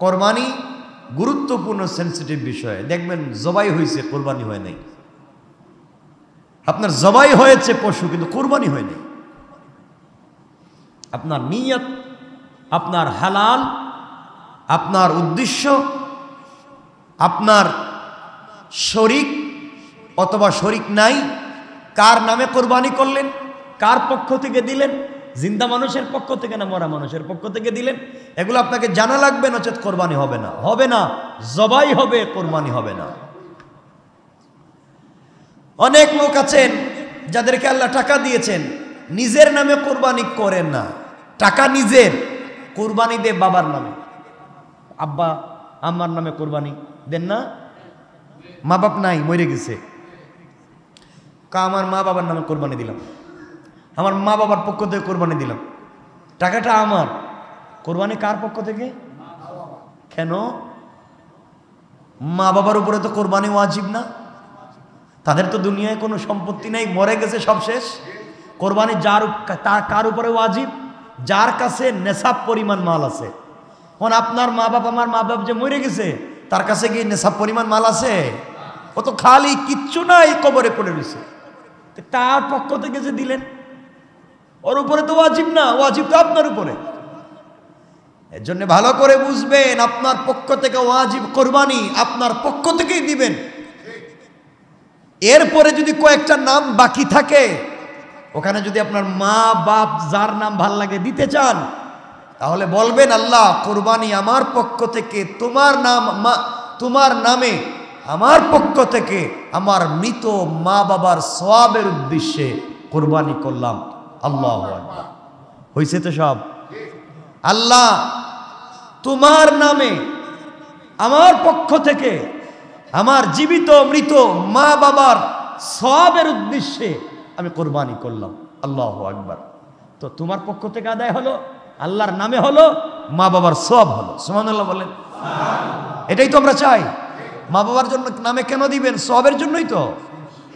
কোরবানি গুরুত্বপূর্ণ সেন্সিটিভ বিষয়। দেখবেন জবাই হয়েছে, কোরবানি হয় নাই। আপনার জবাই হয়েছে পশু, কিন্তু কোরবানি হয় নাই। আপনার নিয়ত, আপনার হালাল, আপনার উদ্দেশ্য, আপনার শরিক অথবা শরিক নাই, কার নামে কোরবানি করলেন, কার পক্ষ থেকে দিলেন, জিন্দা মানুষের পক্ষ থেকে না মরা মানুষের পক্ষ থেকে দিলেন, এগুলো আপনাকে জানা লাগবে, নচেত কোরবানি হবে না। হবে না, জবাই হবে, কোরবানি হবে না। অনেক লোক আছেন যাদেরকে আল্লাহ টাকা দিয়েছেন, নিজের নামে কোরবানি করেন না। টাকা নিজের, কোরবানি দে বাবার নামে। আব্বা আম্মার নামে কোরবানি দেন না? মা বাপ নাই, মরে গেছে, আমার মা বাবার নামে কোরবানি দিলাম, আমার মা বাবার পক্ষ থেকে কোরবানি দিলাম, টাকাটা আমার। কোরবানি কার পক্ষ থেকে? কেন? মা বাবার উপরে তো কোরবানি ওয়াজিব না, তাদের তো দুনিয়ায় কোনো সম্পত্তি নাই, মরে গেছে, সব শেষ। কোরবানি কার উপরে ওয়াজিব? যার কাছে নেশাব পরিমাণ মাল আছে। এখন আপনার মা বাপ, আমার মা বাপ যে মরে গেছে, তার কাছে কি নেশাব পরিমাণ মাল আছে? ও তো খালি, কিচ্ছু নাই, কবরে পড়ে রয়েছে। তার পক্ষ থেকে যে দিলেন, ওর উপরে তো ওয়াজিব না, ওয়াজিব তো আপনার উপরে। এর জন্য ভালো করে বুঝবেন, আপনার পক্ষ থেকে ওয়াজিব কোরবানি আপনার পক্ষ থেকেই দিবেন। এরপরে যদি কয়েকটা নাম বাকি থাকে, ওখানে যদি আপনার মা বাপ যার নাম ভাল লাগে দিতে চান, তাহলে বলবেন, আল্লাহ কোরবানি আমার পক্ষ থেকে তোমার নামে, আমার পক্ষ থেকে আমার মৃত মা বাবার সওয়াবের উদ্দেশ্যে কোরবানি করলাম। আল্লাহু আকবার। হইছে তো সব? আল্লাহ তোমার নামে, আমার পক্ষ থেকে আমার জীবিত মৃত মা বাবার সওয়াবের উদ্দেশ্যে আমি কোরবানি করলাম। আল্লাহু আকবার। তো তোমার পক্ষ থেকে আদায় হলো, আল্লাহর নামে হলো, মা বাবার সওয়াব হলো। সুবহানাল্লাহ বলেন। এটাই তো আমরা চাই। মা বাবার জন্য নামে কেন দিবেন? সওয়াবের জন্যই তো।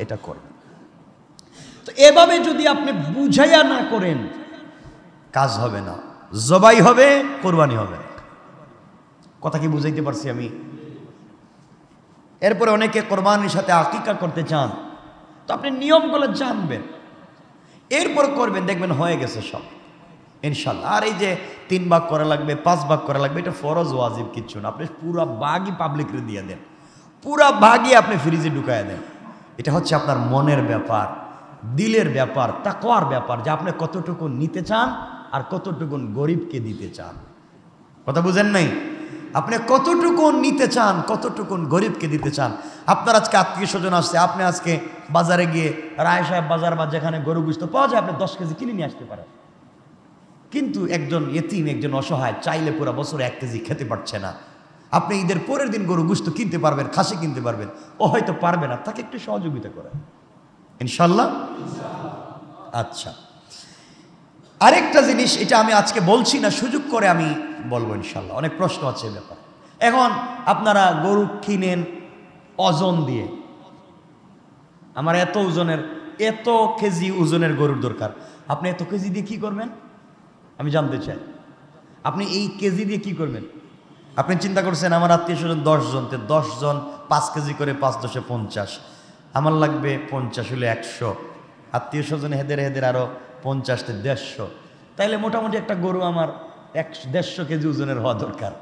এটা করবেন। তো এভাবে যদি আপনি বুঝাইয়া না করেন, কাজ হবে না। জবাই হবে, কোরবানি হবে না। কথা কি বুঝাইতে পারছি আমি? এরপরে অনেকে কোরবানির সাথে আকিকা করতে চান, তো আপনি নিয়মগুলো জানবেন, এরপর করবেন, দেখবেন হয়ে গেছে সব ইনশাল্লাহ। আর এই যে 3 ভাগ করা লাগবে, 5 ভাগ করা লাগবে, এটা ফরজ ওয়াজিব কিচ্ছু না। আপনি পুরা ভাগই পাবলিকরে দিয়ে দেন, পুরা ভাগই আপনি ফ্রিজে ঢুকায় দেন। এটা হচ্ছে আপনার মনের ব্যাপার, দিলের ব্যাপার, তাকওয়ার ব্যাপার, যে আপনি কতটুকু নিতে চান আর কতটুকু গরিবকে দিতে চান। কথা বুঝেন নাই? আপনি কতটুকু নিতে চান, কতটুকু গরিবকে দিতে চান। আপনার আজকে আত্মীয় স্বজন আসছে, আপনি আজকে বাজারে গিয়ে রায় সাহেব বাজার বা যেখানে গরু গোশত পাওয়া যায়, আপনি 10 কেজি কিনে নিয়ে আসতে পারেন। কিন্তু একজন এতিম, একজন অসহায় চাইলে পুরো বছরে 1 কেজি খেতে পারছে না, আপনি ঈদের পরের দিন গরু গোশত কিনতে পারবেন, খাসি কিনতে পারবেন, ও হয়তো পারবে না, তাকে একটু সহযোগিতা করেন ইনশাল্লাহ। আচ্ছা, আরেকটা জিনিস, এটা আমি আজকে বলছি না, সুযোগ করে আমি বলবো ইনশাল্লাহ। অনেক প্রশ্ন আছে ব্যাপার। এখন আপনারা গরু কিনেন ওজন দিয়ে, আমার এত ওজনের, এত কেজি ওজনের গরুর দরকার, আপনি এত কেজি দিয়ে কি করবেন? আমি জানতে চাই, আপনি এই কেজি দিয়ে কি করবেন? আপনি চিন্তা করছেন আমার আত্মীয় স্বজন 10 জন, 10 জন 5 কেজি করে, 5 10 50, আমার লাগবে 50 হলে 100, আত্মীয় স্বজন হেদের আরো 50 তে 150, তাইলে মোটামুটি একটা গরু আমার 150 কেজি ওজনের হওয়া দরকার।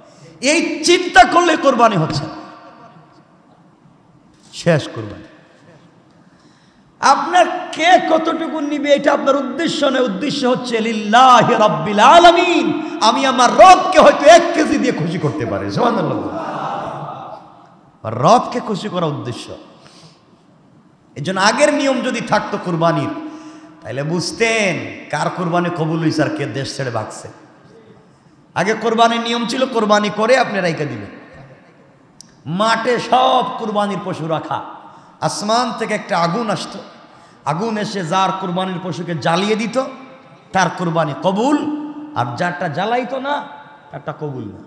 এই চিন্তা করলে কোরবানি হচ্ছে শেষ কোরবানি। আপনার কে কতটুকু নিবে এটা আপনার উদ্দেশ্য নয়, উদ্দেশ্য হচ্ছে লিল্লাহি রাব্বিল আলামিন, আমি আমার রবকে হয়তো 1 কেজি দিয়ে খুশি করতে পারি। সুবহানাল্লাহ। রবকে খুশি করা উদ্দেশ্য। এই জন্য আগের নিয়ম যদি থাকতো কোরবানির, তাহলে বুঝতেন কার কোরবানি কবুল হইছে আর কে দেশ ছেড়ে ভাগছে। আগে কোরবানির নিয়ম ছিল কোরবানি করে আপনি রাইখা দিবেন। মাঠে সব কোরবানির পশু রাখা, আসমান থেকে একটা আগুন আসতো, আগুন এসে যার কোরবানির পশুকে জ্বালিয়ে দিত, তার কোরবানি কবুল, আর যারটা জ্বালাইতো না তারটা কবুল না।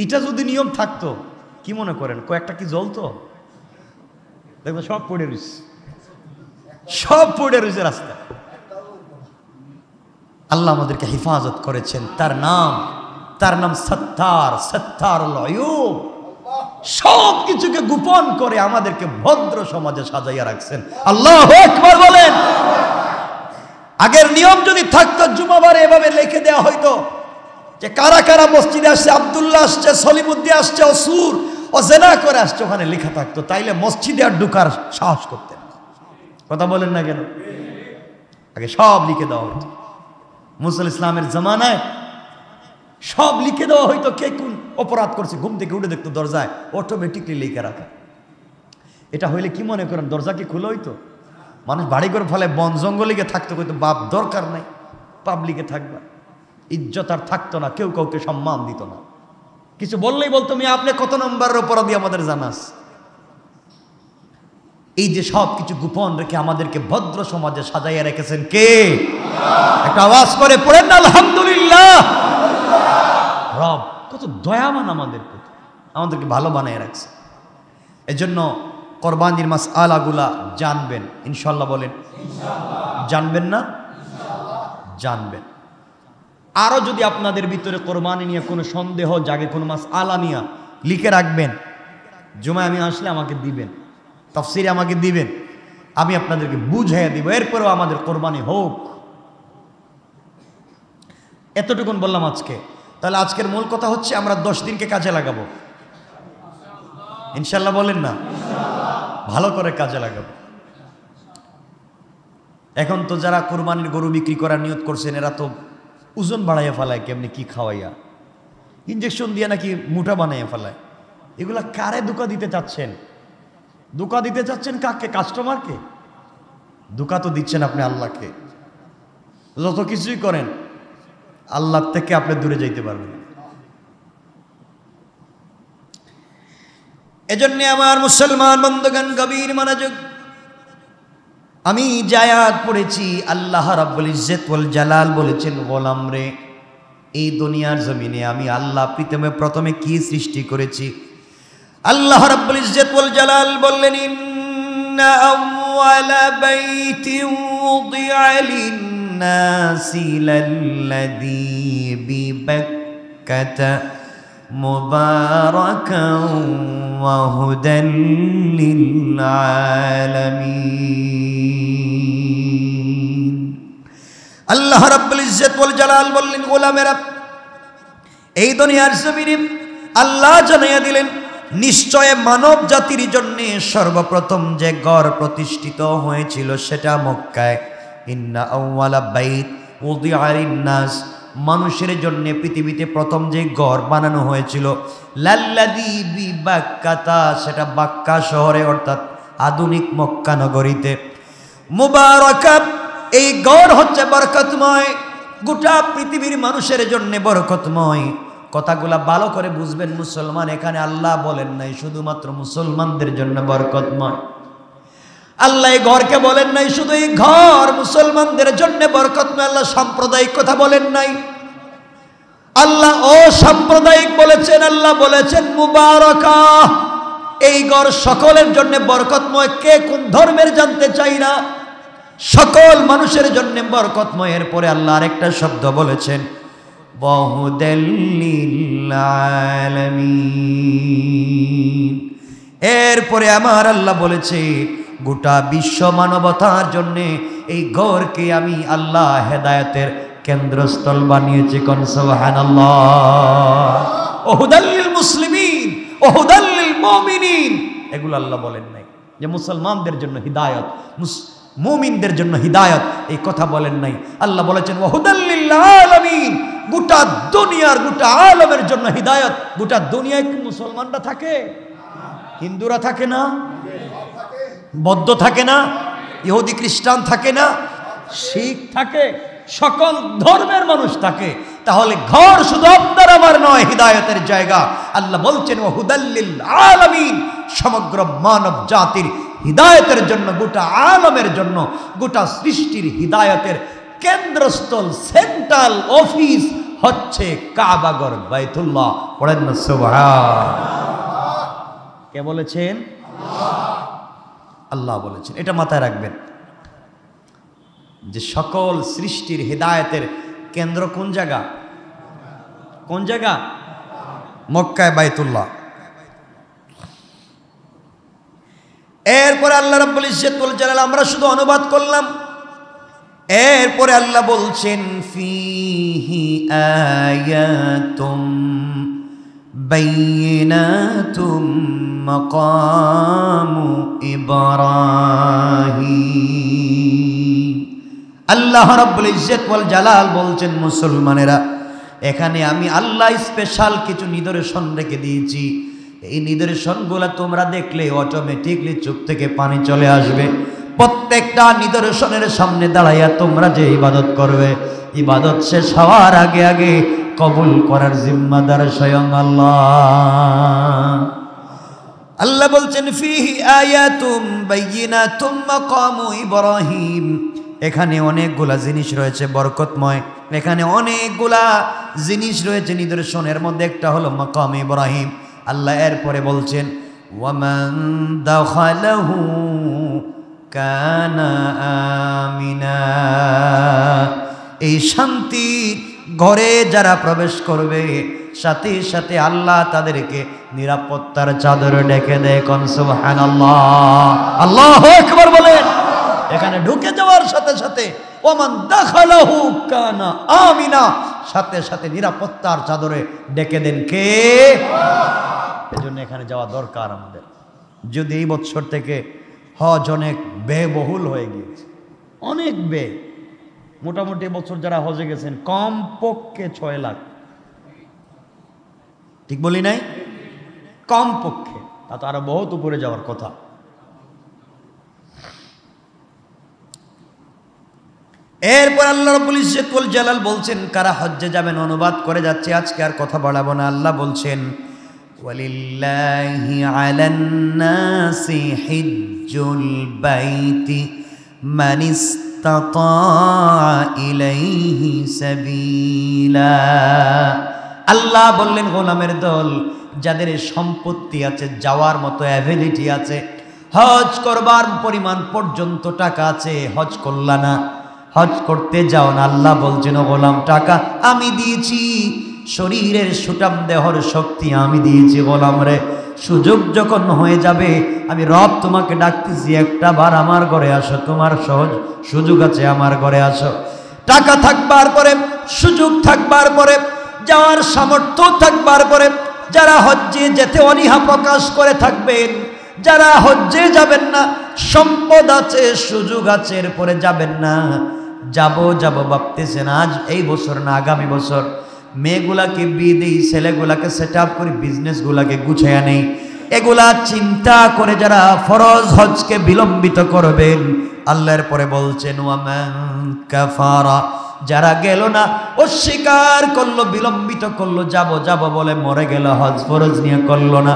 এটা যদি নিয়ম থাকতো, কি মনে করেন কয়েকটা কি জ্বলতো? দেখবেন সব পড়ে রয়েছে, সব পড়ে রয়েছে রাস্তায়। আল্লাহ আমাদেরকে হেফাজত করেছেন, তার নাম তার নাম সত্তার, সত্তারুল উয়ুব। সব কিছুকে গোপন করে আমাদেরকে ভদ্র সমাজে সাজাইয়া রাখছেন। আল্লাহু আকবার বলেন। আগের নিয়ম যদি থাকতো জুমাবারে এভাবে লিখে দেওয়া হইতো যে কারা কারা মসজিদে আসছে, আব্দুল্লাহ আসছে, সলিমুদ্দিন আসছে, অসুর ও জেনা করে আসছে, ওখানে লেখা থাকতো, তাইলে মসজিদে আর ঢুকার সাহস করতেন। কথা বলেন না কেন? আগে সব লিখে দেওয়া হইতো। মুসা ইসলামের জামানায় সব লিখে দেওয়া হইতো, কে কোন অপরাধ করছে, ঘুম থেকে উঠে দেখতো দরজায় অটোমেটিকলি লিখে রাখা। এটা হইলে কি মনে করেন, দরজা কি খুলে হইতো? মানুষ বাড়ি করে ফেলে বন জঙ্গলিকে থাকতো, কইতো বাপ দরকার নাই, পাবলিকে থাকবা। ইজ্জত আর থাকতো না, কেউ কাউকে সম্মান দিত না। কিছু বললেই বলতো মিয়া আপনি কত নম্বরের অপরাধী আমাদের জানাস। এই যে সব কিছু গোপন রেখে আমাদেরকে ভদ্র সমাজে সাজাইয়া রেখেছেন কে? একটা আওয়াজ করে পড়েন না আলহামদুলিল্লাহ। রব কত দয়াবান আমাদের প্রতি, আমাদেরকে ভালো বানিয়ে রাখছে। এজন্য কোরবানির মাসআলাগুলা জানবেন ইনশাআল্লাহ। বলেন জানবেন না? জানবেন। আরো যদি আপনাদের ভিতরে কোরবানি নিয়ে কোনো সন্দেহ জাগে, কোনো মাসআলা নিয়ে, লিখে রাখবেন। জুমায় আমি আসলে আমাকে দিবেন, তাফসিরে আমাকে দিবেন, আমি আপনাদেরকে বুঝাইয়া দিব, এরপরেও আমাদের কোরবানি হোক। এতটুকুন বললাম আজকে। তাহলে আজকের মূল কথা হচ্ছে আমরা 10 দিনকে কাজে লাগাবো ইনশাল্লাহ। বলেন না? ভালো করে কাজে লাগাবো। এখন তো যারা কোরবানির গরু বিক্রি করার নিয়ত করছেন, এরা তো ওজন বাড়াইয়া ফেলায়, কেমনি কি খাওয়াইয়া, ইঞ্জেকশন দিয়ে নাকি মোটা বানাইয়া ফেলায়। এগুলা কারে ধোঁকা দিতে চাচ্ছেন? ধোঁকা দিতে চাচ্ছেন কাকে? কাস্টমারকে? ধোঁকা তো দিচ্ছেন আপনি আল্লাহকে। যত কিছুই করেন আল্লাহ থেকে আপনি দূরে যাইতে পারবেন। এজন্য আমার মুসলমান বন্ধুগণ গভীর মনোযোগ। আমি জায়াত পড়েছি, আল্লাহ রাব্বুল ইজ্জত ওয়াল জালাল বলেছেন, গোলাম রে, এই দুনিয়ার জমিনে আমি আল্লাহ প্রথমে কি সৃষ্টি করেছি? আল্লাহ রাব্বুল ইজ্জত ওয়াল জালাল বললেন, ইন্না আউওয়ালা বাইতিন উযিআ লিন-নাসি লাল্লাযী বিবাক্কাতা মুবারাকান ওয়া হুদাল লিল-আলামিন। আল্লাহ রাব্বুল ইজ্জত ওয়াল জালাল বললেন, গোলামেরা, এই দুনিয়ার জমিনে আল্লাহ জানাইয়া দিলেন, নিশ্চয় মানব জাতির জন্য সর্বপ্রথম যে ঘর প্রতিষ্ঠিত হয়েছিল সেটা মক্কায়। ইন্না আউওয়ালা বাইত উযিআ লিন-নাস, মানুষের জন্য পৃথিবীতে প্রথম যে ঘর বানানো হয়েছিল, লাল্লাযী বিবাক্কাতা, সেটা বাক্কা শহরে, অর্থাৎ আধুনিক মক্কা নগরীতে। মুবারাকা, এই ঘর হচ্ছে বরকতময়, গোটা পৃথিবীর মানুষের জন্য বরকতময়। কথাগুলা ভালো করে বুঝবেন মুসলমান, এখানে আল্লাহ বলেন নাই শুধুমাত্র মুসলমানদের জন্য বরকতময়। আল্লাহ এই ঘরকে বলেন নাই শুধু এই ঘর মুসলমানদের জন্য বরকতময়। আল্লাহ সাম্প্রদায়িক কথা বলেন নাই, আল্লাহ অসাম্প্রদায়িক বলেছেন। আল্লাহ বলেছেন মুবারাকা, এই ঘর সকলের জন্য বরকতময়। কে কোন ধর্মের জানতে চাই না, সকল মানুষের জন্য বরকতময়। এরপরে আল্লাহ আরেকটা শব্দ বলেছেন, ওয়াহুদাল লিল-আলামিন। এরপরে আমার আল্লাহ বলেছে, গোটা বিশ্ব মানবতার জন্য এই ঘরকে আমি আল্লাহ হেদায়েতের কেন্দ্রস্থল বানিয়েছি। কোন সুবহানাল্লাহ। ওহুদাল লিল মুসলিমিন, ওহুদাল লিল মুমিনিন, এগুলো আল্লাহ বলেন নাই যে মুসলমানদের জন্য হিদায়াত, মুমিনদের জন্য হিদায়াত, এই কথা বলেন নাই। আল্লাহ বলেছেন ওহুদাল লিল আলামিন, গোটা দুনিয়ার, গোটা আলমের জন্য হিদায়াত। গোটা দুনিয়ায় কি মুসলমানরা থাকে? হিন্দুরা থাকে না? বৌদ্ধ থাকে না? ইহুদি খ্রিস্টান থাকে না? শিখ থাকে? সকল ধর্মের মানুষ থাকে। তাহলে ঘর শুধু আপনার আমার নয়, হিদায়াতের জায়গা। আল্লাহ বলছেন ওহুদাল লিল আলামিন, সমগ্র মানব জাতির হিদায়াতের জন্য, গোটা আলমের জন্য, গোটা সৃষ্টির হিদায়াতের কেন্দ্রস্থল, সেন্ট্রাল অফিস হচ্ছে কাবাগর, বাইতুল্লাহ। পড়েন না সুবহানাল্লাহ। কে বলেছেন? আল্লাহ বলেছেন। এটা মাথায় রাখবেন যে সকল সৃষ্টির হিদায়াতের কেন্দ্র কোন জায়গা? কোন জায়গা? মক্কায় বাইতুল্লাহ। এরপরে আল্লাহ রাব্বুল ইজ্জত ওয়াল জালাল আমরা শুধু অনুবাদ করলাম। এরপরে আল্লাহ বলছেন ফিহি আয়াতুম বাইয়িনাতুম মাকামু ইব্রাহিম। আল্লাহ রাব্বুল ইজ্জত ওয়াল জালাল বলছেন মুসলমানেরা, এখানে আমি আল্লাহ স্পেশাল কিছু নিদর্শন রেখে দিয়েছি। এই নিদর্শনগুলো তোমরা দেখলে অটোমেটিকলি চোখ থেকে পানি চলে আসবে। প্রত্যেকটা নিদর্শনের সামনে দাঁড়াইয়া তোমরা যে ইবাদত করবে, ইবাদত শেষ হওয়ার আগে আগে কবুল করার জিম্মাদার স্বয়ং আল্লাহ। আল্লাহ বলছেন ফিহি আয়াতুম বাইয়িনাতুম মাকামু ইব্রাহিম। এখানে অনেকগুলা জিনিস রয়েছে বরকতময়, এখানে অনেকগুলা জিনিস রয়েছে নিদর্শনের মধ্যে একটা হলো মাকাম ইব্রাহিম। আল্লাহ এরপরে বলছেন ওয়ামান দাখালাহু কানা আমিনা। এই শান্তির ঘরে যারা প্রবেশ করবে সাথে সাথে আল্লাহ তাদেরকে নিরাপত্তার চাদর ঢেকে দেয়। কোন সুবহানাল্লাহ, আল্লাহু আকবার বলেন। এখানে ঢুকে যাওয়ার সাথে সাথে ওমান দাখালাহু কানা আমিনা, সাথে সাথে নিরাপত্তার চাদরে ডেকে দেন কে? এজন্য এখানে যাওয়া দরকার আমাদের। যদি এই বছর থেকে হজ অনেক ব্যয়বহুল হয়ে গিয়েছে, অনেক ব্যয়। মোটামুটি বছর যারা হজে গেছেন কমপক্ষে 6 লাখ, ঠিক বলি নাই? কমপক্ষে, তা তো আরো বহুত উপরে যাওয়ার কথা। এরপর আল্লাহ রাব্বুল ইজ্জত ওয়াল জালাল বলছেন কারা হজ্জে যাবেন, অনুবাদ করে যাচ্ছে, আজকে আর কথা বাড়াবো না। আল্লাহ বলছেন ওয়ালিল্লাহি আলান নাসি হিজ্জুল বাইতি মান ইসতাতা ইলাইহি সাবিলা। আল্লাহ বললেন গোলামের দল, যাদের সম্পত্তি আছে, যাওয়ার মতো অ্যাবিলিটি আছে, হজ করবার পরিমাণ পর্যন্ত টাকা আছে, হজ করলা না, হজ করতে যাও না। আল্লাহ বলছেন ও গোলাম, টাকা আমি দিয়েছি, শরীরের সুটাম দেহর শক্তি আমি দিয়েছি গোলাম রে। সুযোগ যখন হয়ে যাবে আমি রব তোমাকে ডাকতেছি, একটা বার আমার ঘরে আসো, তোমার সহজ সুযোগ আছে, আমার ঘরে আসো। টাকা থাকবার পরে, সুযোগ থাকবার পরে, যাওয়ার সামর্থ্য থাকবার পরে যারা হজ্জে যেতে অনীহা প্রকাশ করে থাকবেন, যারা হজ্জে যাবেন না, সম্পদ আছে, সুযোগ আছে, এরপরে যাবেন না, যাব ভাবতেছেন আজ এই বছর না আগামী বছর, মেয়েগুলাকে বিয়ে দিই, ছেলেগুলাকে সেট আপ করি, বিজনেসগুলাকে গুছাইয়া নেই, এগুলা চিন্তা করে যারা ফরজ হজকে বিলম্বিত করবেন, আল্লাহর পরে বলছেন ওয়ামান কাফারা, যারা গেল না, অস্বীকার করলো, বিলম্বিত করলো, যাব বলে মরে গেল, হজ ফরজ নিয়ে করলো না,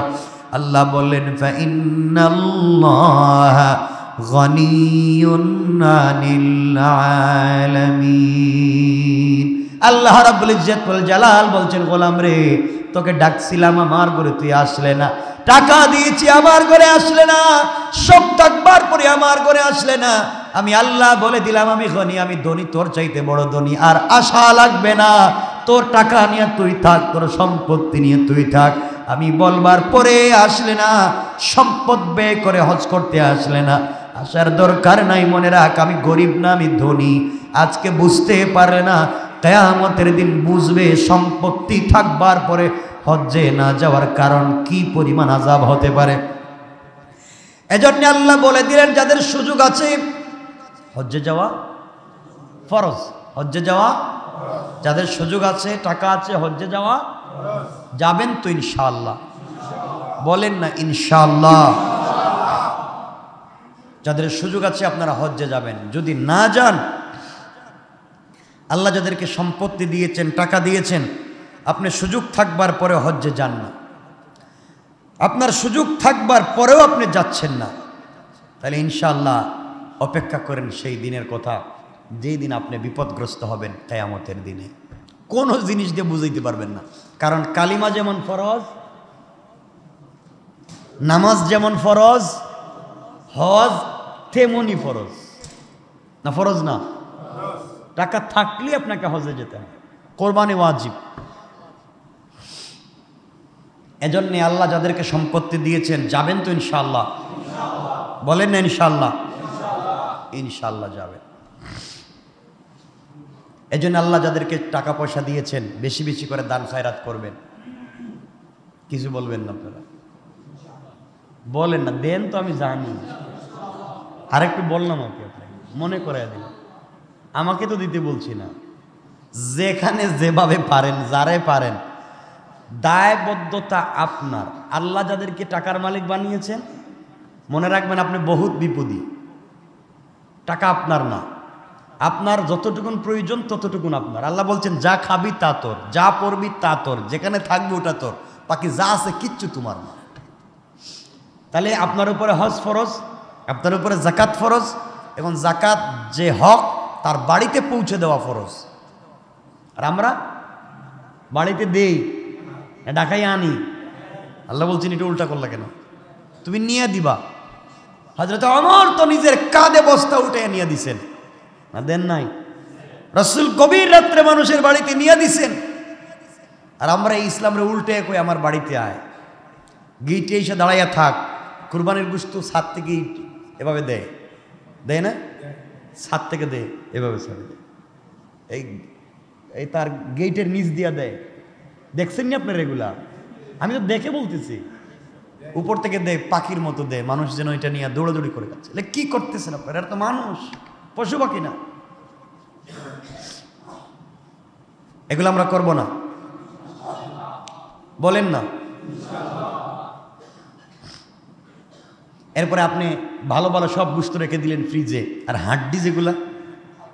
আল্লাহ বললেন ফাইন্নাল্লাহা গনিয়্যুন আনিল আলামিন। আল্লাহ রাব্বুল ইজ্জত ওয়াল জালাল বলছেন গোলাম রে, তোকে ডাকছিলাম আমার ঘরে, তুই আসলে না, টাকা দিয়েছি আমার ঘরে আসলে না, সব থাকবার পরে আমার ঘরে আসলে না। আমি আল্লাহ বলে দিলাম আমি গনি, আমি ধনী, তোর চাইতে বড় ধনী, আর আশা লাগবে না, তোর টাকা নিয়ে তুই থাক, তোর সম্পত্তি নিয়ে তুই থাক। আমি বলবার পরে আসলে না, সম্পদ ব্যয় করে হজ করতে আসলে না, আসার দরকার নাই। মনে রাখ আমি গরিব না, আমি ধনী। আজকে বুঝতে পারলে না, কিয়ামতের দিন বুঝবে সম্পত্তি থাকবার পরে হজ্জে না যাওয়ার কারণ কি পরিমাণ আযাব হতে পারে। এজন্য আল্লাহ বলে দিলেন যাদের সুযোগ আছে হজ্জে যাওয়া ফরজ, হজ্জে যাওয়া, যাদের সুযোগ আছে, টাকা আছে, হজ্জে যাওয়া, যাবেন তো ইনশাআল্লাহ, বলেন না ইনশাআল্লাহ। যাদের সুযোগ আছে আপনারা হজ্জে যাবেন। যদি না যান, আল্লাহ যাদেরকে সম্পত্তি দিয়েছেন, টাকা দিয়েছেন, আপনি সুযোগ থাকবার পরে হজ্জে যান না, আপনার সুযোগ থাকবার পরেও আপনি যাচ্ছেন না, তাহলে ইনশাআল্লাহ অপেক্ষা করেন সেই দিনের কথা, যেই দিন আপনি বিপদগ্রস্ত হবেন কিয়ামতের দিনে। কোনো জিনিস দিয়ে বুঝাইতে পারবেন না, কারণ কালিমা যেমন ফরজ, নামাজ যেমন ফরজ, হজ তেমনই ফরজ না? ফরজ না? টাকা থাকলে আপনাকে হজে যেতে হবে, কোরবানি ওয়াজিব। এজন্য আল্লাহ যাদেরকে সম্পত্তি দিয়েছেন যাবেন তো ইনশাআল্লাহ? বলেন না ইনশাআল্লাহ? ইনশাআল্লাহ যাবেন। এজন্য আল্লাহ যাদেরকে টাকা পয়সা দিয়েছেন বেশি বেশি করে দান খায়রাত করবেন। কিছু বলবেন না আপনারা? বলেন না, দেন তো আমি জানি। আরেকটু বললাম আপনাকে, মনে করে দিলাম, আমাকে তো দিতে বলছি না। যেখানে যেভাবে পারেন, যারে পারেন, দায়বদ্ধতা আপনার। আল্লাহ যাদেরকে টাকার মালিক বানিয়েছেন মনে রাখবেন আপনি বহুত বিপদী। টাকা আপনার না, আপনার যতটুকুন প্রয়োজন ততটুকুন আপনার। আল্লাহ বলছেন যা খাবি তা তোর, যা পড়বি তা তোর, যেখানে থাকবে ওটা তোর, বাকি যা আছে কিচ্ছু তোমার না। তাহলে আপনার উপরে হজ ফরজ, আপনার উপরে জাকাত ফরজ। এখন জাকাত যে হক তার বাড়িতে পৌঁছে দেওয়া ফরজ। আর আমরা বাড়িতে দেই, ঢাকায় আনি। আল্লাহ বলছেন এটা উল্টা করলা কেন? তুমি নিয়ে দিবা। হযরত ওমর তো নিজের কাঁধে বস্তা উঠে নিয়ে দিছেন না, দেন নাই? রাসূল গভীর রাত্রে মানুষের বাড়িতে নিয়ে দিছেন। আর আমরা এই ইসলামের উল্টে কই আমার বাড়িতে আয়, গিটে এসে দাঁড়াইয়া থাক। কুরবানির গোশত ছাদ থেকে এভাবে দেয়, দেয় না? ছাদ থেকে দেয় এভাবে ছাড়ে দেয়, এই তার গেটের নিচ দিয়া দেয়। দেখছেন নি আপনার এগুলা? আমি তো দেখে বলতেছি। উপর থেকে দেয়, পাখির মতো দেয়, মানুষ যেন এটা নিয়ে দৌড়াদৌড়ি করে যাচ্ছে। কি করতেছেন আপনারা? এটা তো মানুষ, পশু পাখি না। এগুলো আমরা করব না, বলেন না? এরপরে আপনি ভালো ভালো সব গোশত রেখে দিলেন ফ্রিজে, আর হাড্ডি যেগুলা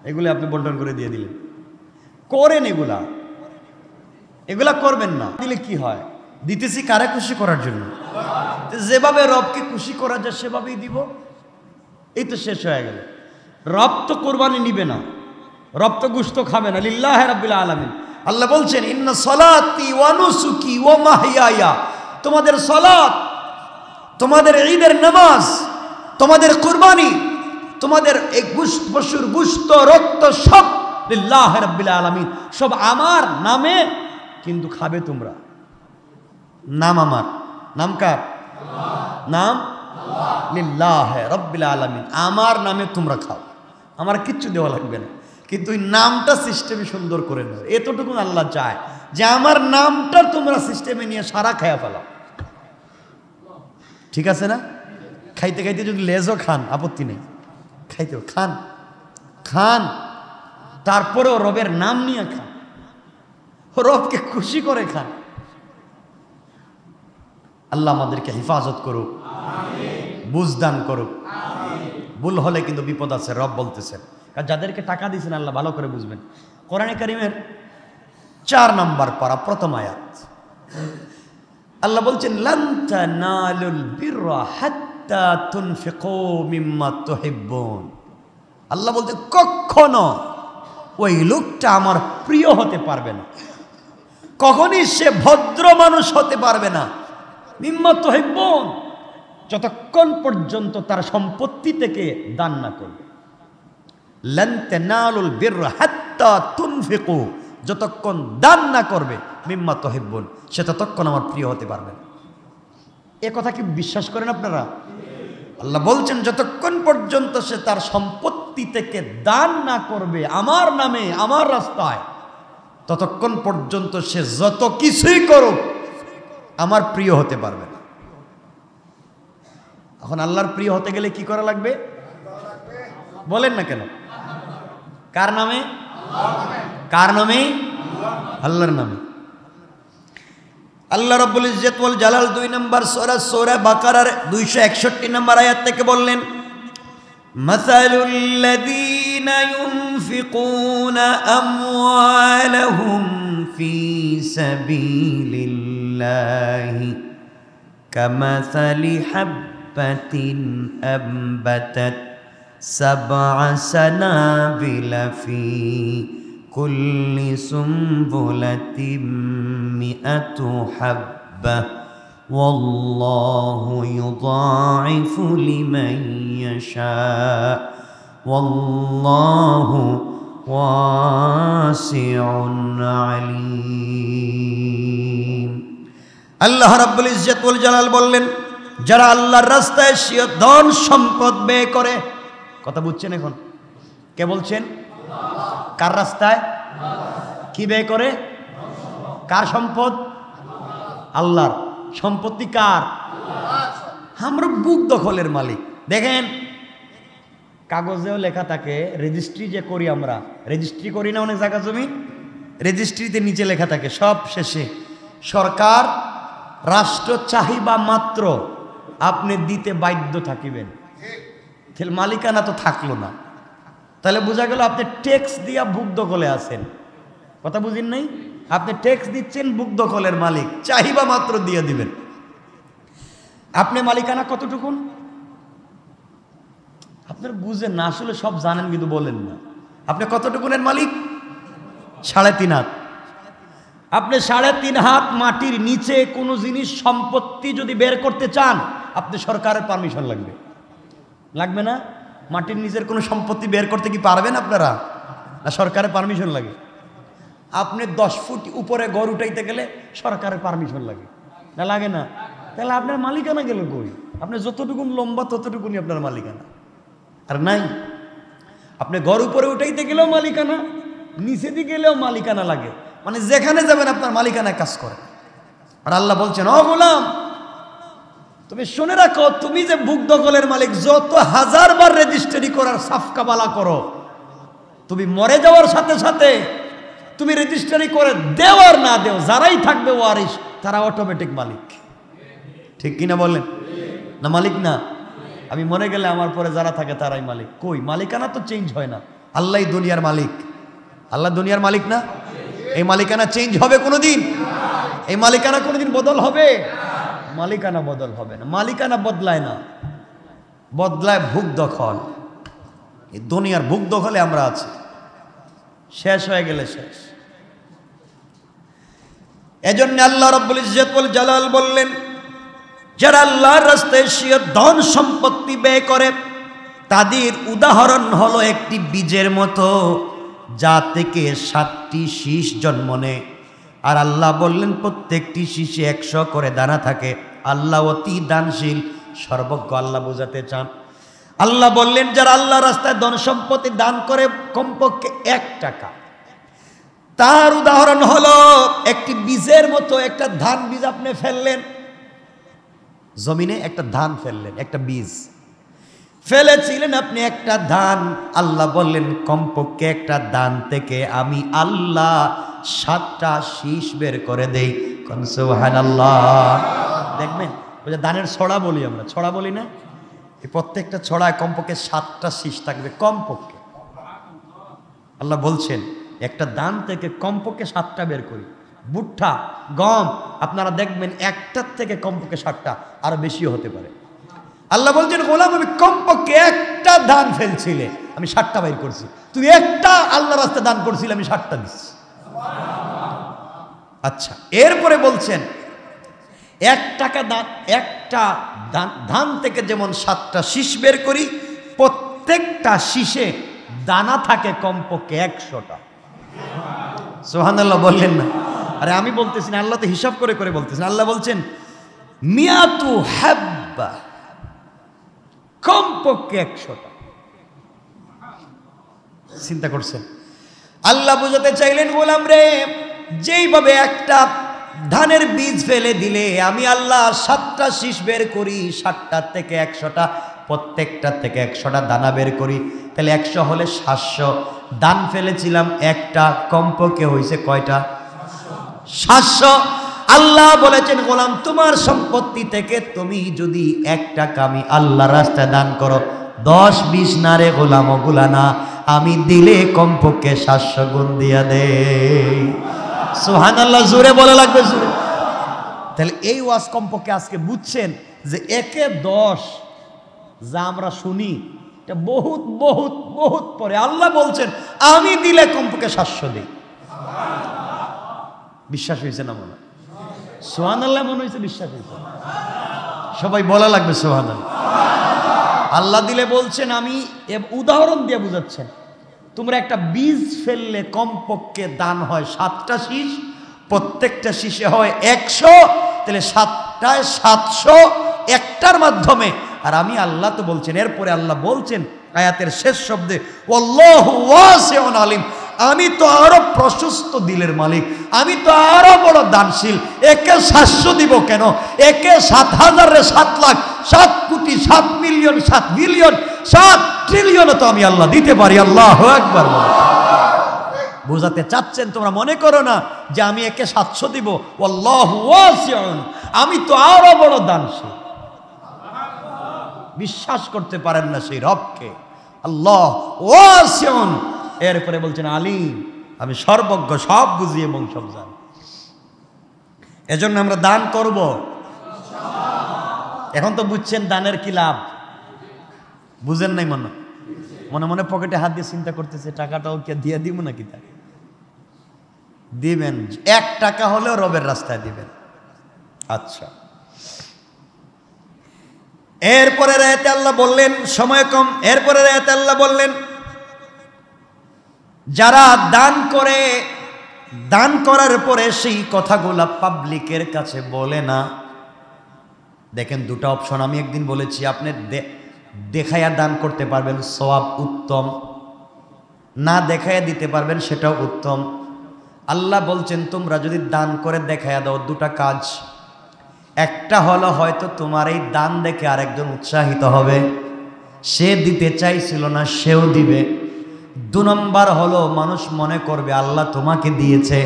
এগুলো আপনি বন্টন করে দিয়ে দিলেন। করেন এগুলা, এগুলা করবেন না। দিলে কি হয়? দিতেছি কারে খুশি করার জন্য। যেভাবে রবকে খুশি করা যায় সেভাবেই দিব। এই তো শেষ হয়ে গেল। রব তো কোরবানি নিবে না, রব তো গোশত খাবে না। লিল্লাহি রাব্বিল আলামিন। আল্লাহ বলছেন ইন্না সলাতি ওয়া নুসুকি ওয়া মাহইয়ায়া, তোমাদের সালাত, তোমাদের ঈদের নামাজ, তোমাদের কুরবানি, তোমাদের এই পশুর গোশত, রক্ত সব লিল্লাহি রাব্বিল আলামিন, সব আমার নামে। কিন্তু খাবে তোমরা। নাম আমার, নাম কার? নাম লিল্লাহি রাব্বিল আলামিন, আমার নামে তোমরা খাও, আমার কিচ্ছু দেওয়া লাগবে না। কিন্তু ওই নামটা সিস্টেমে সুন্দর করে নেবে, এতটুকু আল্লাহ চায় যে আমার নামটা তোমরা সিস্টেমে নিয়ে সারা খায়া ফেলাও। ঠিক আছে না? খাইতে খাইতে যদি লেজও খান আপত্তি নেই, খাইতেও খান, খান, তারপরেও রবের নাম নিয়ে খান, রবকে খুশি করে খান। আল্লাহ আমাদেরকে হেফাজত করুক, বুঝদান করুক। ভুল হলে কিন্তু বিপদ আছে, রব বলতেছেন। কারণ যাদেরকে টাকা দিয়েছেন আল্লাহ ভালো করে বুঝবেন। কোরআনে কারীমের 4 নম্বর পারা প্রথম আয়াত আল্লাহ বলছেন লান তানালুল বিররা হাত্তা তুনফিকু মিম্মা তুহিব্বুন। আল্লাহ বলতে কখনো ওই লোকটা আমার প্রিয় হতে পারবে না, কখনই সে ভদ্র মানুষ হতে পারবে না, মিম্মা তুহিব্বুন, যতক্ষণ পর্যন্ত তার সম্পত্তি থেকে দান না করবে। লান তানালুল বিররা হাত্তা তুনফিকু, যতক্ষণ দান না করবে, মিম্মা তুহিব্বুন, সে ততক্ষণ আমার প্রিয় হতে পারবে না। এ কথা কি বিশ্বাস করেন আপনারা? আল্লাহ বলছেন যতক্ষণ পর্যন্ত সে তার সম্পত্তি থেকে দান না করবে আমার নামে, আমার রাস্তায়, ততক্ষণ পর্যন্ত সে যত কিছুই করুক আমার প্রিয় হতে পারবে না। এখন আল্লাহর প্রিয় হতে গেলে কি করা লাগবে? বলেন না কেন? কার নামে? কার নামে? আল্লাহর নামে। আল্লাহ রাব্বুল ইজ্জত ওয়াল জালাল 2 নম্বর সূরা বাকারার 261 নম্বর আয়াত থেকে বললেন মাসালুল লাযীনা ইউনফিকুনা আমওয়ালাহুম ফি সাবিলিল্লাহি কামাসালি হাববাতিন আমবাতাত সাবআ সানাবিলা ফি কুল্লি সুম্বুলাতিন মিআতু হাব্বা ওয়াল্লাহু ইউদাঈফু লিমান ইয়াশা ওয়াল্লাহু ওয়াসিউন আলীম। আল্লাহ রাব্বুল ইজ্জত ওয়াল জালাল বললেন, যারা আল্লাহর রাস্তায় ধন সম্পদ ব্যয় করে, কথা বুঝছেন এখন? কে বলছেন? কার রাস্তায় কি ব্যয় করে? কার সম্পদ? আল্লাহর সম্পত্তি। কার? আমরা বুক দখলের মালিক। দেখেন কাগজেও লেখা থাকে, রেজিস্ট্রি যে করি আমরা, রেজিস্ট্রি করি না অনেক জায়গা জমি, রেজিস্ট্রিতে নিচে লেখা থাকে সব শেষে, সরকার রাষ্ট্র চাহিবা মাত্র আপনি দিতে বাধ্য থাকিবেন। তাহলে মালিকানা তো থাকলো না, তাহলে বোঝা গেল আপনি ট্যাক্স দিয়া বুক দখলে আছেন। কথা বুঝেন নাই? আপনি ট্যাক্স দিচ্ছেন, বুক দখলের মালিক, চাহিবা মাত্র দিয়ে দিবেন। আপনি মালিকানা কতটুকুন আপনার বুঝেন না, আসলে সব জানেন কিন্তু বলেন না। আপনি কতটুকুনের মালিক? 3.5 হাত। আপনি 3.5 হাত মাটির নিচে কোনো জিনিস সম্পত্তি যদি বের করতে চান, আপনি সরকারের পারমিশন লাগবে। লাগবে না? মাটির নিচের কোনো সম্পত্তি বের করতে কি পারবেন আপনারা? না সরকারের পারমিশন লাগে। আপনি 10 ফুট উপরে ঘর উঠাইতে গেলে সরকারের পারমিশন লাগে না? লাগে না? তাহলে আপনার মালিকানা গেল কই? আপনি যতটুকুন লম্বা ততটুকুনি আপনার মালিকানা, আর নাই। আপনি ঘর উপরে উঠাইতে গেলেও মালিকানা, নিচে দিয়ে গেলেও মালিকানা লাগে, মানে যেখানে যাবেন আপনার মালিকানা কাজ করে। আর আল্লাহ বলছেন, ও গোলাম তুমি শুনে রাখো, তুমি যে বুক দখলের মালিক, যত 1000 বার রেজিস্ট্রি করার সাফকাবালা করো, তুমি মরে যাওয়ার সাথে সাথে তুমি রেজিস্ট্রি করে দেওয়ার না দেও, যারাই থাকবে ওয়ারিশ তারা অটোমেটিক মালিক। ঠিক কিনা বলেন? না মালিক না? আমি মরে গেলে আমার পরে যারা থাকে তারাই মালিক। কই? মালিকানা তো চেঞ্জ হয় না। আল্লাহই দুনিয়ার মালিক। আল্লাহ দুনিয়ার মালিক না? এই মালিকানা চেঞ্জ হবে কোনোদিন? এই মালিকানা কোনোদিন বদল হবে? মালিকানা বদল হবে না। মালিকানা বদলায় না, বদলায় ভোগ দখল। এই দুনিয়ার ভোগ দখলে আমরা আছি, শেষ হয়ে গেলে শেষ। এজন্য আল্লাহ রাব্বুল ইজ্জত ওয়াল জালাল বললেন, যারা আল্লাহর রাস্তায় ধন সম্পত্তি ব্যয় করে, তাদের উদাহরণ হলো একটি বীজের মতো, যা থেকে 7টি শীষ জন্ম নেয়। আর আল্লাহ বললেন প্রত্যেকটি শীষে 100 করে দানা থাকে। আল্লাহ অতি দানশীল, সর্বজ্ঞ। আল্লাহ বোঝাতে চান, আল্লাহ বললেন যারা আল্লাহর রাস্তায় ধন সম্পত্তি দান করে কমপক্ষে 1 টাকা, তার উদাহরণ হলো একটি বীজের মতো। একটা ধান বীজ আপনি ফেললেন জমিনে, একটা ধান ফেললেন, একটা বীজ ফেলেছিলেন আপনি, একটা ধান। আল্লাহ বললেন কমপক্ষে একটা ধান থেকে আমি আল্লাহ 7টা শীষ বের করে দেই। সুবহানাল্লাহ। দেখবেন ওই যে ধানের ছড়া বলি আমরা, ছড়া বলি না? এই প্রত্যেকটা ছড়ায় কমপক্ষে 7টা শীষ থাকবে, কমপক্ষে। আল্লাহ বলছেন একটা ধান থেকে কমপক্ষে 7টা বের করি। ভুট্টা, গম আপনারা দেখবেন একটার থেকে কমপক্ষে 7টা, আরো বেশিও হতে পারে। আল্লাহ বলছেন গোলাম আমি কমপক্ষে একটা ধান ফেলছিলে, আমি 7টা বের করছি। তুই একটা আল্লাহর রাস্তায় দান করছিলে, আমি 7টা দিচ্ছি। আচ্ছা, এরপরে বলছেন 1 টাকা দান, একটা ধান থেকে যেমন 7টা শীষ বের করি, প্রত্যেকটা শীষে দানা থাকে কমপক্ষে 100টা। সুবহানাল্লাহ বললেন না? আরে আমি বলতেছি না, আল্লাহ তো হিসাব করে করে বলতেছেন। আল্লাহ বলছেন মিয়াতু হাব্বা, কমপক্ষে 100টা। চিন্তা করছেন? আল্লাহ বুঝাতে চাইলেন গোলাম রে, যেইভাবে একটা ধানের বীজ ফেলে দিলে আমি আল্লাহ 7টা শীষ বের করি, 7টা থেকে 100টা, প্রত্যেকটা থেকে 100টা দানা বের করি, তাহলে 100 হলে 700। দান ফেলেছিলাম একটা, কমপক্ষে হয়েছে কয়টা? 700। আল্লাহ বলেছেন গোলাম তোমার সম্পত্তি থেকে তুমি যদি 1 টাকা আমি আল্লাহর রাস্তায় দান করো, 10-20 না রে গোলাম, ওগুলা না, আমি দিলে কমপক্ষে 700 গুণ দিয়া দেই। সুবহানাল্লাহ, জোরে বলা লাগবে, জোরে। তাহলে এই ওয়াজ কমপক্ষে আজকে বুঝছেন যে 1-এ 10 যা আমরা শুনি এটা বহুত বহুত বহুত পরে। আল্লাহ বলছেন আমি দিলে কমপক্ষে 700 দিই। বিশ্বাস হয়েছে না? মনে সুবহানাল্লাহ মনে হয়েছে? বিশ্বাস হয়েছে? সবাই বলা লাগবে সুবহানাল্লাহ। আল্লাহ দিলে বলছেন, আমি উদাহরণ দিয়ে বুঝাচ্ছেন, তোমরা একটা বীজ ফেললে কমপক্ষে দান হয় 7টা শীষ, প্রত্যেকটা শীষে হয় 100, তাহলে 7টায় 700 একটার মাধ্যমে। আর আমি আল্লাহ তো বলছেন, এরপরে আল্লাহ বলছেন আয়াতের শেষ শব্দে ওয়াল্লাহু ওয়াসিউন আলিম, আমি তো আরো প্রশস্ত দিলের মালিক, আমি তো আরো বড় দানশীল। একে 700 দিব কেন? একে 7,000 7 লাখ 7 কোটি 7 মিলিয়ন 7 বিলিয়ন 7 ট্রিলিয়ন তো আমি আল্লাহ দিতে পারি। আল্লাহু আকবার। বোঝাতে চাচ্ছেন, তোমরা মনে করো না যে আমি একে 700 দিব। আল্লাহু ওয়াসিউন, আমি তো আরো বড় দানশীল। বিশ্বাস করতে পারেন না সেই রবকে, আল্লাহ ওয়াসিউন। এরপরে বলছেন আলিম, আমি সর্বজ্ঞ, সব বুঝি এবং সব জানি। এজন্য আমরা দান করব। এখন তো বুঝছেন দানের কি লাভ, বুঝেন নাই? মনে মনে পকেটে হাত দিয়ে চিন্তা করতেছে, টাকাটাও কে দিয়ে দিব নাকি? তাকে দিবেন, 1 টাকা হলেও রবের রাস্তায় দিবেন। আচ্ছা, এরপরে আয়াতে আল্লাহ বললেন, সময় কম, এরপরে আয়াতে আল্লাহ বললেন যারা দান করে, দান করার পরে সেই কথাগুলা পাবলিকের কাছে বলে না। দেখেন, 2টা অপশন আমি একদিন বলেছি, আপনি দেখাইয়া দান করতে পারবেন, সওয়াব উত্তম, না দেখাইয়া দিতে পারবেন, সেটাও উত্তম। আল্লাহ বলছেন তোমরা যদি দান করে দেখাইয়া দাও, 2টা কাজ। একটা হলো হয়তো তোমার এই দান দেখে আরেকজন উৎসাহিত হবে, সে দিতে চাইছিল না, সেও দিবে। 2 নম্বর হলো মানুষ মনে করবে আল্লাহ তোমাকে দিয়েছে,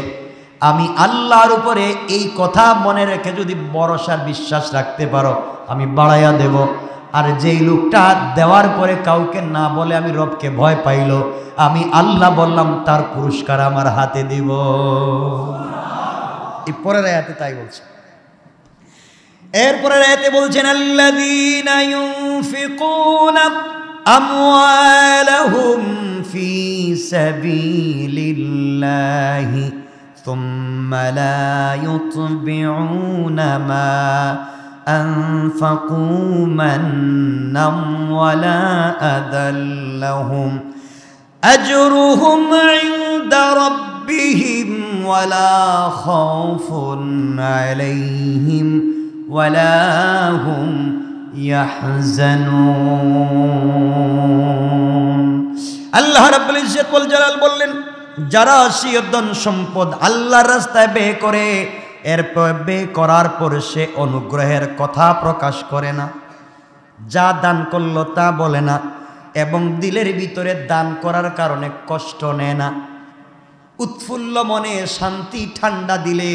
আমি আল্লাহর উপরে এই কথা মনে রেখে যদি ভরসা বিশ্বাস রাখতে পারো, আমি বাড়াইয়া দেব। আর যেই লোকটা দেওয়ার পরে কাউকে না বলে আমি রবকে ভয় পাইল, আমি আল্লাহ বললাম তার পুরস্কার আমার হাতে দিব। এই পরের আয়াতে তাই বলছে। এরপরের আয়াতে বলছেন আল্লাযীনা ইউনফিকুনা আমওয়ালাহুম ফি সাবিলিল্লাহি সুম্মা লা ইউতবিউনা মা আনফাকু মান্নাম ওয়ালা আযাল্লাহুম আজরুহুম ইনদা রাব্বিহিম ওয়ালা খাউফুন আলাইহিম ওয়ালা হুম ইয়াহজানুন। আল্লাহ রাব্বুল ইজ্জত ওয়াল জালাল বললেন, যারা ধন সম্পদ আল্লাহর রাস্তায় ব্যয় করে, এরপর ব্যয় করার পর সে অনুগ্রহের কথা প্রকাশ করে না, যা দান করলো তা বলে না, এবং দিলের ভিতরে দান করার কারণে কষ্ট নেয় না, উৎফুল্ল মনে শান্তি ঠান্ডা দিলে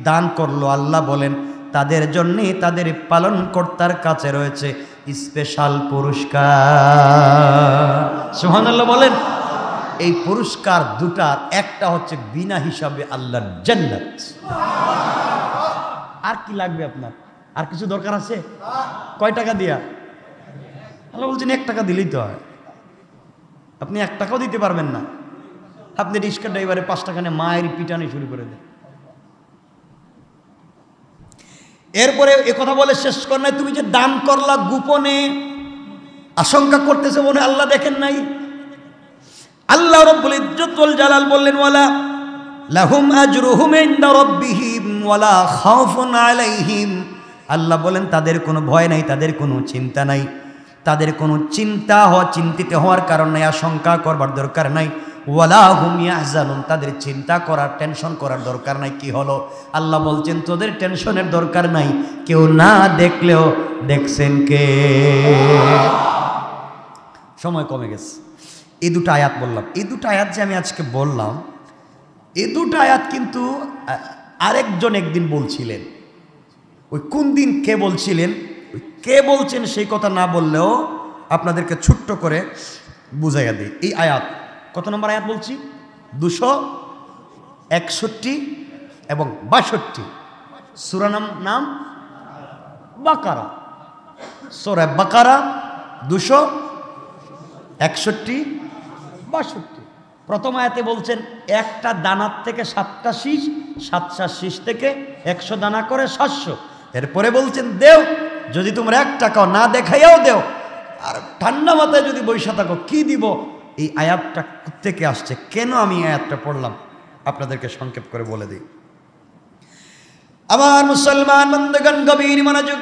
দান করলো, আল্লাহ বলেন তাদের জন্য তাদের পালনকর্তার কাছে রয়েছে স্পেশাল পুরস্কার। সুবহানাল্লাহ বলেন। এই পুরস্কার 2টার একটা হচ্ছে বিনা হিসাবে আল্লাহর জান্নাত। আর কি লাগবে আপনার? আর কিছু দরকার আছে? কয় টাকা দিয়া? আল্লাহ বলছেন 1 টাকা দিলেই তো হয়। আপনি 1 টাকাও দিতে পারবেন না, আপনি রিক্সা ড্রাইভারে 5 টাকা নিয়ে মায়ের পিটানি শুরু করে দেন। এরপরে কথা বলে শেষ কর নাই, তুমি যে দান করলা গোপনে, আশঙ্কা করতেছে মনে আল্লাহ দেখেন নাই। আল্লাহ রাব্বুল ইজ্জত ওয়াল জালাল বললেন ওয়ালা লাহুম আজরুহুম ইনদা রাব্বিহিম ওয়ালা খাউফুন আলাইহিম। আল্লাহ বলেন তাদের কোনো ভয় নাই, তাদের কোনো চিন্তা নাই, তাদের কোনো চিন্তিত হওয়ার কারণ নাই, আশঙ্কা করবার দরকার নাই। ওয়ালা হুম ইয়াহজানুন, তাদের চিন্তা করার, টেনশন করার দরকার নাই। কি হলো? আল্লাহ বলছেন তোদের টেনশনের দরকার নাই, কেউ না দেখলেও দেখছেন কে। সময় কমে গেছে, এই 2টা আয়াত বললাম। এই 2টা আয়াত যে আমি আজকে বললাম, এই 2টা আয়াত কিন্তু আরেকজন একদিন বলছিলেন। ওই কোন দিন কে বলছিলেন, কে বলছেন সেই কথা না বললেও আপনাদেরকে ছোট্ট করে বুঝাইয়া দিই। এই আয়াত কত নম্বর আয়াত বলছি? 261 এবং 62। সূরা নাম বাকারা, সূরা বাকারা 261 62। প্রথম আয়াতে বলছেন একটা দানার থেকে 7টা শীষ, 7টা শীষ থেকে 100 দানা করে 700। এরপরে বলছেন দেও, যদি তোমরা 1 টাকাও না দেখাইয়াও দেও, আর ঠান্ডা মাথায় যদি বৈশা থাকো কি দিব। এই আয়াতটা থেকে আসছে, কেন আমি আয়াতটা পড়লাম আপনাদেরকে সংক্ষেপ করে বলে দিই। আমার মুসলমান বন্ধুগণ গভীর মনোযোগ।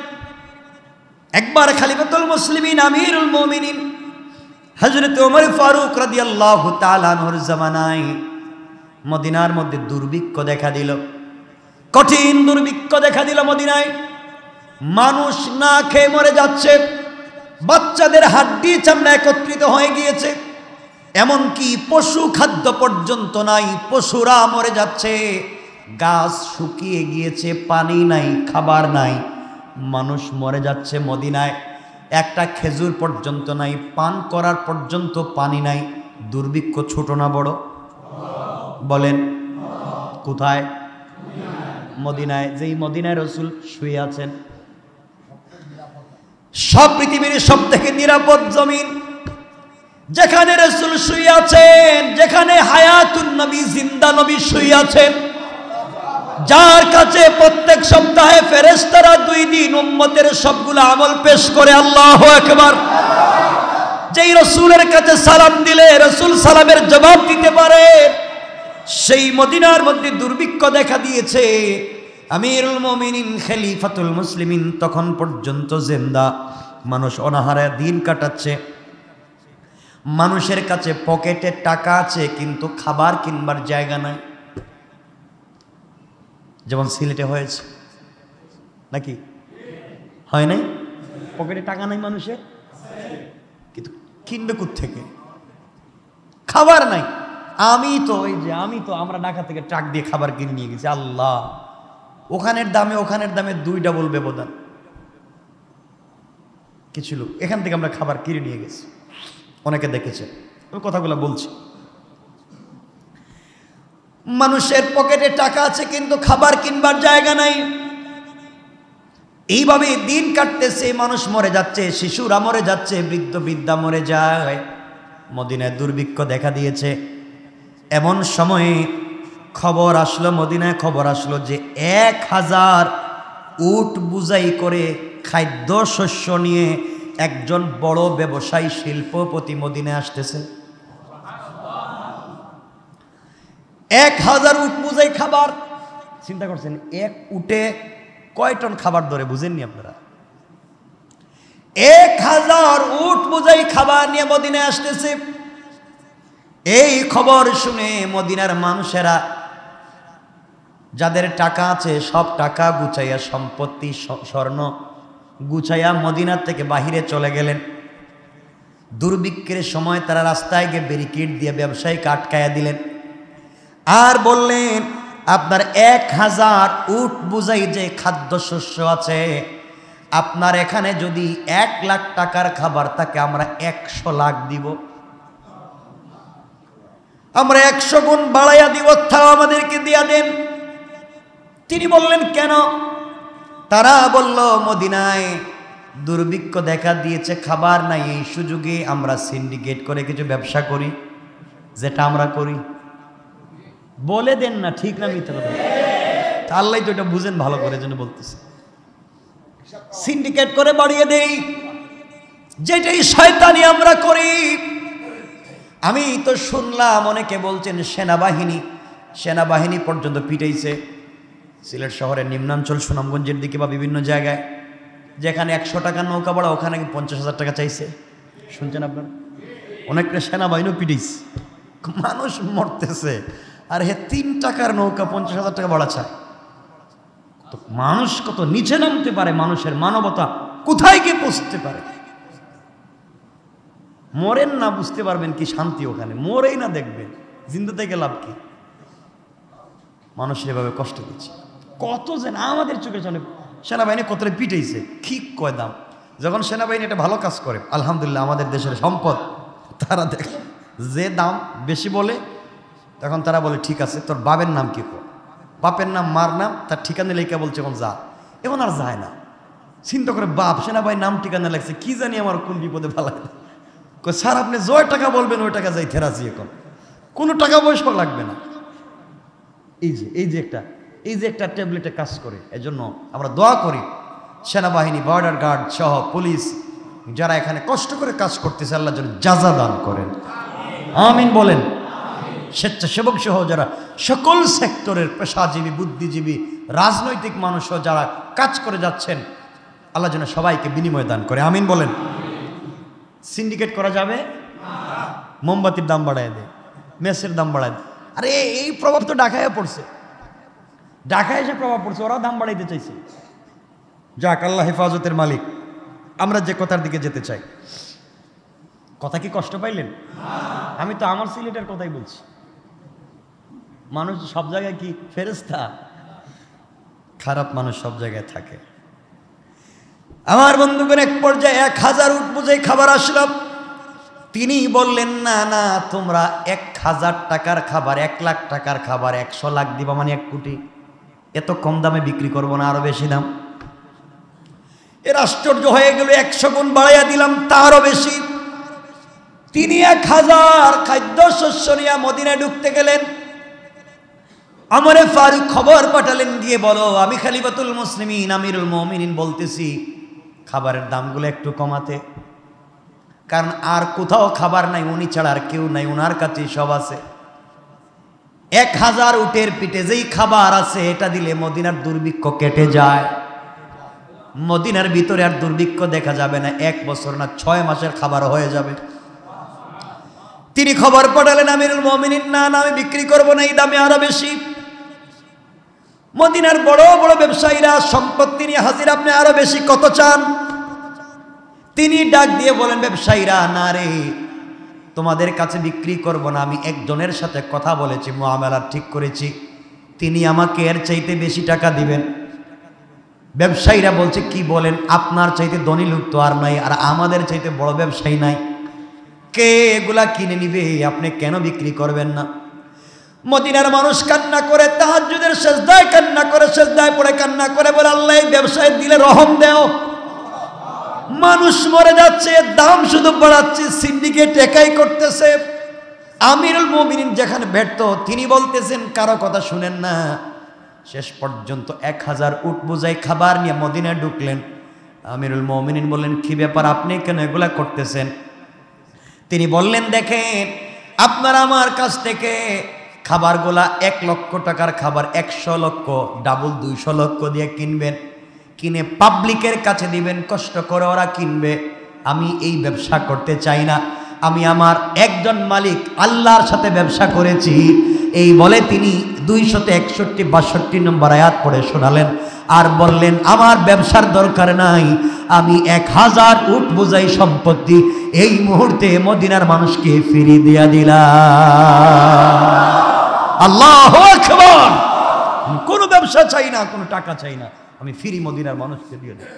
একবার খলিফাতুল মুসলিমিন আমিরুল মুমিনিন হযরত ওমর ফারুক রাদিয়াল্লাহু তাআলা আনহুর জামানায় মদিনার মধ্যে দুর্ভিক্ষ দেখা দিল, কঠিন দুর্ভিক্ষ দেখা দিল মদিনায়। মানুষ না খেয়ে মরে যাচ্ছে, বাচ্চাদের হাড্ডি চামড়া একত্রিত হয়ে গিয়েছে, এমনকি পশু খাদ্য পর্যন্ত নাই, পশুরা মরে যাচ্ছে। গাছ শুকিয়ে গিয়েছে, পানি নাই, খাবার নাই, মানুষ মরে যাচ্ছে মদিনায়। একটা খেজুর পর্যন্ত নাই, পান করার পর্যন্ত পানি নাই। দুর্ভিক্ষ ছোট না বড়? বলেন কোথায়? মদিনায়। যেই মদিনায় রাসূল শুয়ে আছেন, সব পৃথিবীর সব থেকে নিরাপদ জমিন, যেখানে রাসূল শুয়ে আছেন, যেখানে হায়াতুন নবী জিন্দা নবী শুয়ে আছেন, যার কাছে প্রত্যেক সপ্তাহে ফেরেশতারা 2 দিন উম্মতের সবগুলো আমল পেশ করে। আল্লাহু আকবার। যেই রাসূলের কাছে সালাম দিলে রাসূল সালামের জবাব দিতে পারে, সেই মদিনার মধ্যে দুর্ভিক্ষ দেখা দিয়েছে। আমিরুল মুমিনিন খলিফাতুল মুসলিমিন তখন পর্যন্ত জিন্দা, মানুষ অনাহারে দিন কাটাচ্ছে। মানুষের কাছে পকেটে টাকা আছে, কিন্তু খাবার কিনবার জায়গা নাই। যেমন সিলেটে হয়েছে নাকি হয় নাই? পকেটে টাকা নাই মানুষের, কিন্তু কিনবে কোত্থেকে? খাবার নাই। আমি তো আমরা ঢাকা থেকে ট্রাক দিয়ে খাবার কিনে নিয়ে গেছি। আল্লাহ, ওখানের দামে 2 ডাবল ব্যবধান। কিছু লোক এখান থেকে আমরা খাবার কিনে নিয়ে গেছি, অনেকে দেখেছে, ওই কথাগুলো বলছি। মানুষের পকেটে টাকা আছে, কিন্তু খাবার কিনবার জায়গা নাই। এইভাবে দিন কাটতেছে, মানুষ মরে যাচ্ছে, শিশুরা মরে যাচ্ছে, বৃদ্ধ বৃদ্ধা মরে যায়। মদিনায় দুর্ভিক্ষ দেখা দিয়েছে। এমন সময়ে খবর আসলো, মদিনায় খবর আসলো যে 1000 উট বুঝাই করে খাদ্য শস্য নিয়ে একজন বড় ব্যবসায়ী শিল্পপতি মদিনায় আসতেছে। 1000 উট বুঝাই খাবার। চিন্তা করছেন, এক উটে কয় টন খাবার ধরে? বুঝেননি আপনারা? 1000 উট বুঝাই খাবার নিয়ে মদিনায় আসতেছে। এই খবর শুনে মদিনার মানুষেরা, যাদের টাকা আছে, সব টাকা গুছাইয়া, সম্পত্তি স্বর্ণ গুছাইয়া মদিনার থেকে বাহিরে চলে গেলেন। দুর্ভিক্ষের সময় তারা রাস্তায় গিয়ে ব্যারিকেড দিয়ে ব্যবসায়ীকে আটকায়া দিলেন, আর বললেন, আপনার 1000 উট বুঝাই যে খাদ্যশস্য আছে, আপনার এখানে যদি 1 লাখ টাকার খাবার থাকে, আমরা 100 লাখ দিব, আমরা 100 গুণ বাড়াইয়া দিব, তাও আমাদেরকে দিয়া দেন। তিনি বললেন, কেন? তারা বলল, মদিনায় দুর্ভিক্ষ দেখা দিয়েছে, খাবার নাই, এই সুযোগে আমরা সিন্ডিকেট করে কিছু ব্যবসা করি, যেটা আমরা করি। বলে দেন না, ঠিক না মিথ্যা কথা? আল্লাহ তো এটা বুঝেন ভালো করে, জন্য বলতেছে। সিন্ডিকেট করে বাড়িয়ে দেই, যেটাই শয়তানি আমরা করি। আমি তো শুনলাম অনেকে বলছেন সেনাবাহিনী পর্যন্ত পিটাইছে। সিলেট শহরের নিম্নাঞ্চল, সুনামগঞ্জের দিকে বা বিভিন্ন জায়গায়, যেখানে 100 টাকার নৌকা ভাড়া, ওখানে 50,000 টাকা চাইছে। শুনছেন আপনারা? অনেকটা সেনাবাহিনীও পিটাইছে। মানুষ মরতেছে, আর 3 টাকার নৌকা 50,000 টাকা ভাড়া চায়। তো মানুষ কত নিচে নামতে পারে, মানুষের মানবতা কোথায় গিয়ে পৌঁছতে পারে। মরেন না, বুঝতে পারবেন কি শান্তি ওখানে। মরেই না, দেখবেন জিন্দা থেকে লাভ কি? মানুষের এভাবে কষ্ট দিচ্ছে। কত যেন আমাদের চোখের সামনে সেনাবাহিনী কতটা পিটাইছে, কি কয় দাম। যখন সেনাবাহিনী এটা ভালো কাজ করে, আলহামদুলিল্লাহ, আমাদের দেশের সম্পদ, তারা দেখে যে দাম বেশি বলে, তখন তারা বলে, ঠিক আছে, তোর বাপের নাম কি? বাপের নাম, মার নাম, তার ঠিকানা লেখা বলছে, এখন যা। এখন আর যায় না। চিন্তা করে, বাপ সেনাবাহিনীর নাম ঠিকানা লাগছে, কি জানি আমার কোন বিপদে ফেলায়। স্যার, আপনি জয় টাকা বলবেন, ওই টাকা যাই থেরাজি, এখন কোনো টাকা পয়সা লাগবে না। এই যে একটা ট্যাবলেটে কাজ করে। এজন্য আমরা দোয়া করি, সেনাবাহিনী, বর্ডার গার্ড সহ পুলিশ, যারা এখানে কষ্ট করে কাজ করতেছে, আল্লাহ যেন জাযা দান করেন, আমিন বলেন। স্বেচ্ছাসেবক সহ যারা সকল সেক্টরের পেশাজীবী, বুদ্ধিজীবী, রাজনৈতিক মানুষও যারা কাজ করে যাচ্ছেন, আল্লাহ যেন সবাইকে বিনিময় দান করে, আমিন বলেন। সিন্ডিকেট করা যাবে? মোমবাতির দাম বাড়ায় দেয়, মেসের দাম বাড়ায় দেয়। আরে এই প্রভাব তো ঢাকায় পড়ছে, ঢাকায় এসে প্রভাব পড়ছে, ওরাও দাম বাড়াইতে চাইছে। যাক, আল্লাহ হেফাজতের মালিক। আমরা যে কথার দিকে যেতে চাই, কথা কি কষ্ট পাইলেন? আমি তো আমার সিলেটের কথাই বলছি। মানুষ সব জায়গায় কি ফেরেশতা? খারাপ মানুষ সব জায়গায় থাকে। আমার বন্ধুগণ, এক পর্যায়ে 1000 উট বোঝাই খাবার আসলাম। তিনি বললেন, না না, তোমরা 1000 টাকার খাবার, 1 লাখ টাকার খাবার 100 লাখ দিবা, মানে 1 কোটি। এত কম দামে বিক্রি করবো না, আরো বেশি দাম। এর আশ্চর্য হয়ে গেল, 100 গুণ বাড়াইয়া দিলাম, তারও বেশি। তিনি 1000 খাদ্য শস্য নিয়ে মদিনায় ঢুকতে গেলেন। আমরে ফারুক খবর পাঠালেন, গিয়ে বলো আমি খলিফাতুল মুসলিমিন আমিরুল মুমিনিন বলতেছি খাবারের দামগুলো একটু কমাতে, কারণ আর কোথাও খাবার নাই, উনি ছাড়া আর কেউ নাই, ওনার কাছেই সব আছে। 1000 উটের পিঠে যেই খাবার আছে, এটা দিলে মদিনার দুর্ভিক্ষ কেটে যায়। মদিনার ভিতরে আর দুর্ভিক্ষ দেখা যাবে না, 1 বছর না 6 মাসের খাবার হয়ে যাবে। তিনি খবর পাঠালেন আমিরুল মুমিনিন, না না, আমি বিক্রি করবো না, এই দামে আরো বেশি। মদিনার বড় বড় ব্যবসায়ীরা সম্পত্তি নিয়ে হাজির, আপনি আরো বেশি কত চান? তিনি ডাক দিয়ে বলেন, ব্যবসায়ীরা, না রে, তোমাদের কাছে বিক্রি করব না, আমি একজনের সাথে কথা বলেছি, মুআমালা ঠিক করেছি, তিনি আমাকে এর চাইতে বেশি টাকা দিবেন। ব্যবসায়ীরা বলছে, কি বলেন? আপনার চাইতে ধনী লোক তো আর নাই, আর আমাদের চাইতে বড় ব্যবসায়ী নাই, কে এগুলা কিনে নিবে? আপনি কেন বিক্রি করবেন না? মদিনার মানুষ কান্না করে, তাহাজ্জুদের সিজদায় কান্না করে, সিজদায় পড়ে কান্না করে, বলে আল্লাহ এই ব্যবসায় দিলে রহম দেও। মানুষ মরে যাচ্ছে, দাম শুধু বাড়াচ্ছে, সিন্ডিকেট একাই করতেছে। আমিরুল মুমিনিন যেখানে ব্যর্থ, তিনি বলতেছেন কারো কথা শুনেন না। শেষ পর্যন্ত 1000 উট বোঝাই খাবার নিয়ে মদিনায় ঢুকলেন। আমিরুল মুমিনিন বললেন, কি ব্যাপার, আপনি কেন এগুলা করতেছেন? তিনি বললেন, দেখেন, আপনারা আমার কাছ থেকে খাবারগুলা 1 লক্ষ টাকার খাবার 100 লক্ষ, ডাবল 200 লক্ষ দিয়ে কিনবেন, কিনে পাবলিকের কাছে দিবেন, কষ্ট করে ওরা কিনবে। আমি এই ব্যবসা করতে চাই না, আমি আমার একজন মালিক আল্লাহর সাথে ব্যবসা করেছি। এই বলে তিনি 261-62 নম্বর আয়াত পড়ে শোনালেন, আর বললেন, আমার ব্যবসার দরকার নাই, আমি 1000 উট বোঝাই সম্পত্তি এই মুহূর্তে মদিনার মানুষকে ফিরিয়ে দিয়া দিলাম। আল্লাহু আকবার। কোনো ব্যবসা চাই না, কোনো টাকা চাই না, আমি ফিরি মদিনার মানুষকে দিয়ে দিই।